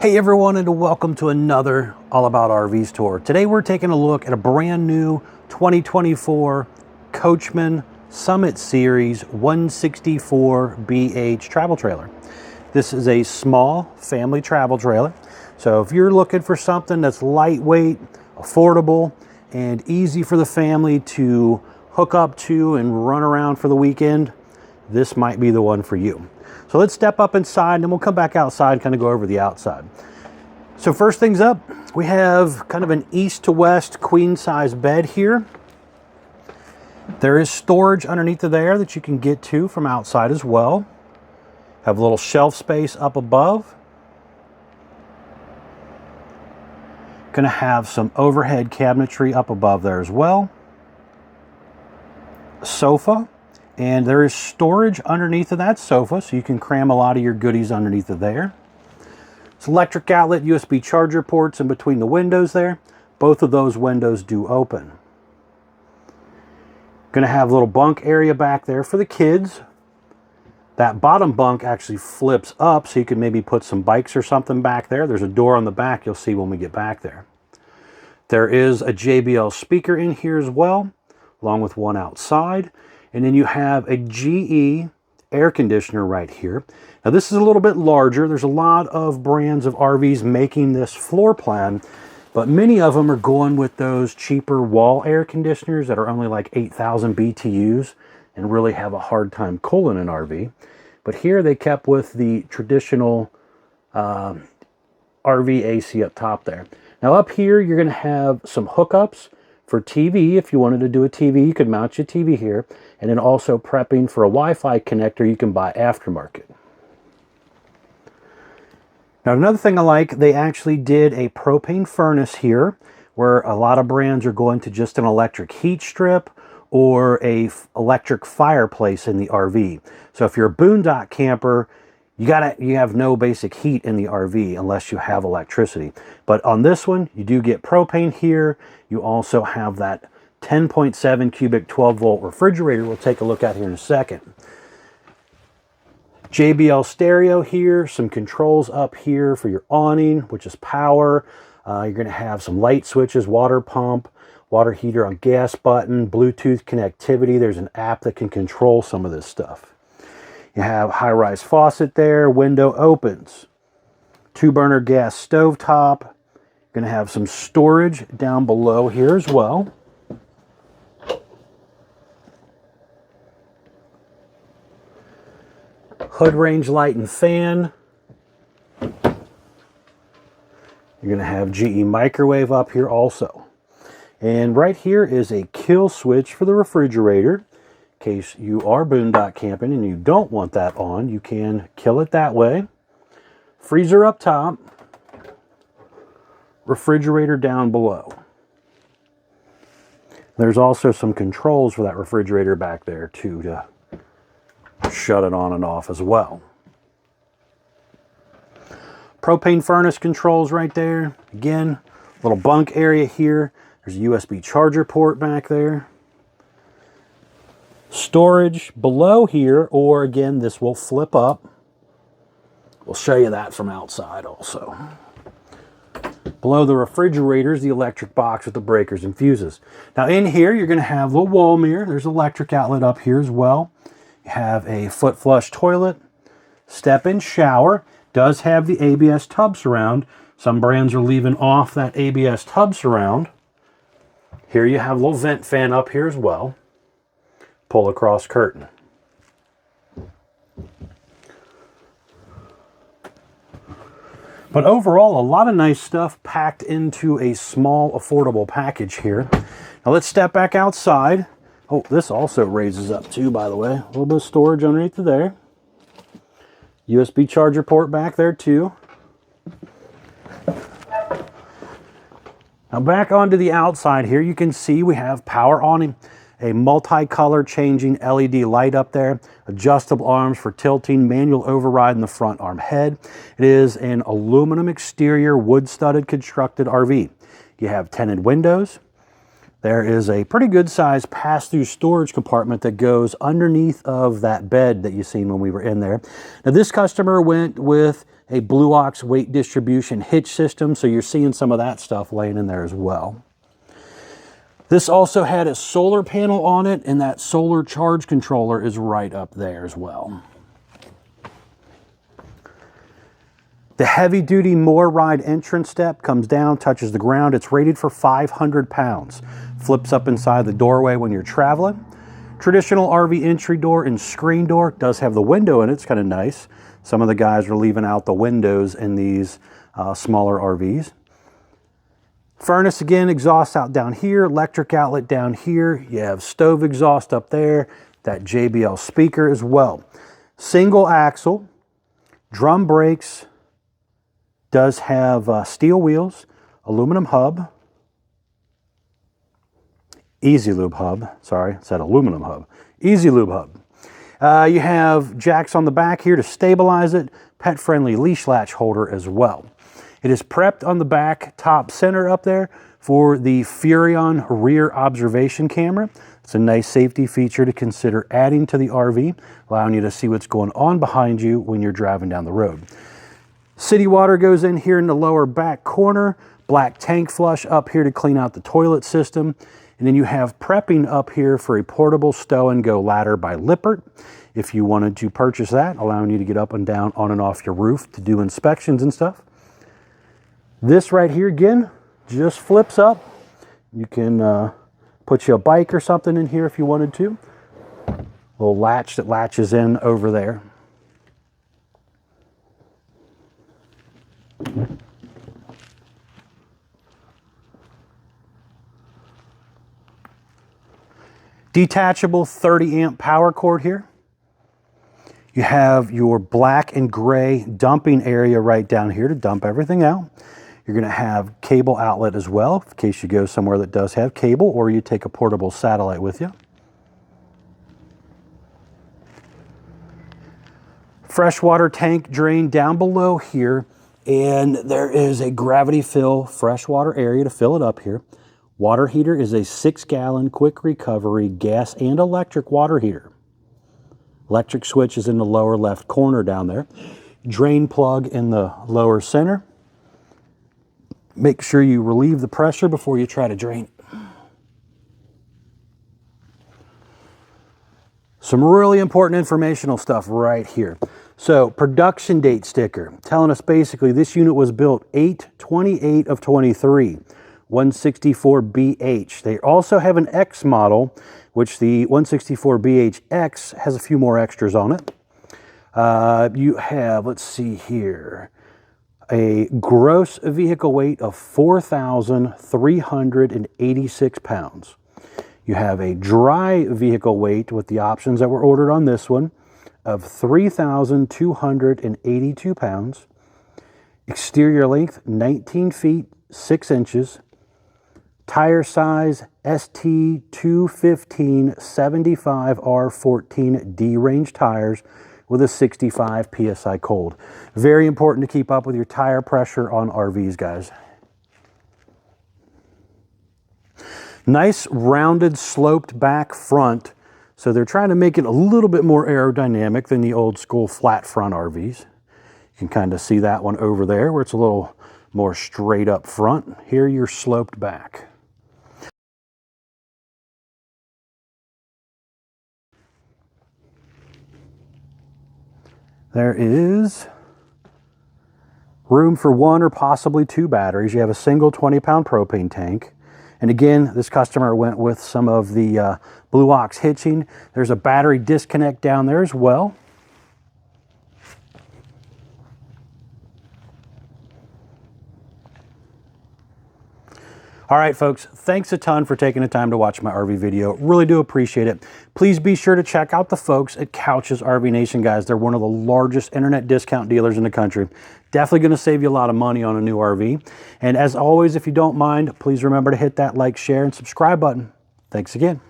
Hey everyone, and welcome to another All About RVs tour. Today we're taking a look at a brand new 2024 Coachmen Summit Series 164BH travel trailer. This is a small family travel trailer. So if you're looking for something that's lightweight, affordable, and easy for the family to hook up to and run around for the weekend, this might be the one for you. So let's step up inside and then we'll come back outside and kind of go over the outside. So first things up, we have kind of an east to west queen size bed here. There is storage underneath of there that you can get to from outside as well. Have a little shelf space up above. Gonna have some overhead cabinetry up above there as well. A sofa. And there is storage underneath of that sofa, so you can cram a lot of your goodies underneath of there. It's electric outlet, USB charger ports in between the windows there. Both of those windows do open. Going to have a little bunk area back there for the kids. That bottom bunk actually flips up, so you can maybe put some bikes or something back there. There's a door on the back you'll see when we get back there. There is a JBL speaker in here as well, along with one outside. And then you have a GE air conditioner right here. Now this is a little bit larger. There's a lot of brands of RVs making this floor plan, but many of them are going with those cheaper wall air conditioners that are only like 8,000 BTUs and really have a hard time cooling an RV. But here they kept with the traditional RV AC up top there. Now up here you're going to have some hookups for TV. If you wanted to do a TV, you could mount your TV here. And then also prepping for a Wi-Fi connector you can buy aftermarket. Now another thing I like, they actually did a propane furnace here, where a lot of brands are going to just an electric heat strip or a electric fireplace in the RV. So if you're a boondock camper, you have no basic heat in the RV unless you have electricity. But on this one, you do get propane here. You also have that 10.7 cubic 12 volt refrigerator we'll take a look at here in a second. JBL stereo here, some controls up here for your awning, which is power. You're going to have some light switches, water pump, water heater on gas button, Bluetooth connectivity. There's an app that can control some of this stuff. You have high-rise faucet there, window opens, 2-burner gas stove top. You're going to have some storage down below here as well. Hood range light and fan. You're going to have GE microwave up here also. And right here is a kill switch for the refrigerator. In case you are boondock camping and you don't want that on, you can kill it that way. Freezer up top. Refrigerator down below. There's also some controls for that refrigerator back there too, to shut it on and off as well. Propane furnace controls right there. Again, little bunk area here. There's a USB charger port back there. Storage below here, or again, this will flip up. We'll show you that from outside also. Below the refrigerator is the electric box with the breakers and fuses. Now in here, you're going to have a little wall mirror. There's an electric outlet up here as well. You have a foot flush toilet, step-in shower. Does have the ABS tub surround. Some brands are leaving off that ABS tub surround. Here you have a little vent fan up here as well. Pull across curtain. But overall, a lot of nice stuff packed into a small, affordable package here. Now let's step back outside. Oh, this also raises up too, by the way. A little bit of storage underneath of there. USB charger port back there too. Now back onto the outside here, you can see we have power awning, a multi-color changing LED light up there, adjustable arms for tilting, manual override in the front arm head. It is an aluminum exterior, wood-studded constructed RV. You have tinted windows, There is a pretty good sized pass-through storage compartment that goes underneath of that bed that you seen when we were in there. Now this customer went with a Blue Ox weight distribution hitch system, so you're seeing some of that stuff laying in there as well. This also had a solar panel on it, and that solar charge controller is right up there as well. The heavy-duty MoreRide entrance step comes down, touches the ground. It's rated for 500 pounds. Flips up inside the doorway when you're traveling. Traditional RV entry door and screen door. Does have the window in it. It's kind of nice. Some of the guys are leaving out the windows in these smaller RVs. Furnace again, exhaust out down here, electric outlet down here. You have stove exhaust up there. That JBL speaker as well. Single axle, drum brakes. Does have steel wheels, aluminum hub, easy lube hub, sorry, it said aluminum hub, easy lube hub. You have jacks on the back here to stabilize it, pet-friendly leash latch holder as well. It is prepped on the back top center up there for the Furrion rear observation camera. It's a nice safety feature to consider adding to the RV, allowing you to see what's going on behind you when you're driving down the road. City water goes in here in the lower back corner. Black tank flush up here to clean out the toilet system. And then you have prepping up here for a portable stow and go ladder by Lippert. If you wanted to purchase that, allowing you to get up and down on and off your roof to do inspections and stuff. This right here again, just flips up. You can put you a bike or something in here if you wanted to. Little latch that latches in over there. Detachable 30 amp power cord here. You have your black and gray dumping area right down here to dump everything out. You're going to have cable outlet as well in case you go somewhere that does have cable or you take a portable satellite with you. Freshwater tank drain down below here. And there is a gravity fill freshwater area to fill it up here. Water heater is a 6-gallon quick recovery gas and electric water heater. Electric switch is in the lower left corner down there. Drain plug in the lower center. Make sure you relieve the pressure before you try to drain. Some really important informational stuff right here. So, production date sticker, telling us basically this unit was built 8/28 of 23, 164BH. They also have an X model, which the 164BHX has a few more extras on it. You have, let's see here, a gross vehicle weight of 4,386 pounds. You have a dry vehicle weight with the options that were ordered on this one of 3,282 pounds. Exterior length 19 feet 6 inches. Tire size ST 215 75R14 D range tires with a 65 PSI cold. Very important to keep up with your tire pressure on RVs, guys. Nice rounded sloped back front. So they're trying to make it a little bit more aerodynamic than the old school flat front RVs. You can kind of see that one over there where it's a little more straight up front. Here you're sloped back. There is room for 1 or possibly 2 batteries. You have a single 20-pound propane tank. And again, this customer went with some of the Blue Ox hitching. There's a battery disconnect down there as well. All right, folks, thanks a ton for taking the time to watch my RV video. Really do appreciate it. Please be sure to check out the folks at Couch's RV Nation, guys. They're one of the largest internet discount dealers in the country. Definitely going to save you a lot of money on a new RV. And as always, if you don't mind, please remember to hit that like, share, and subscribe button. Thanks again.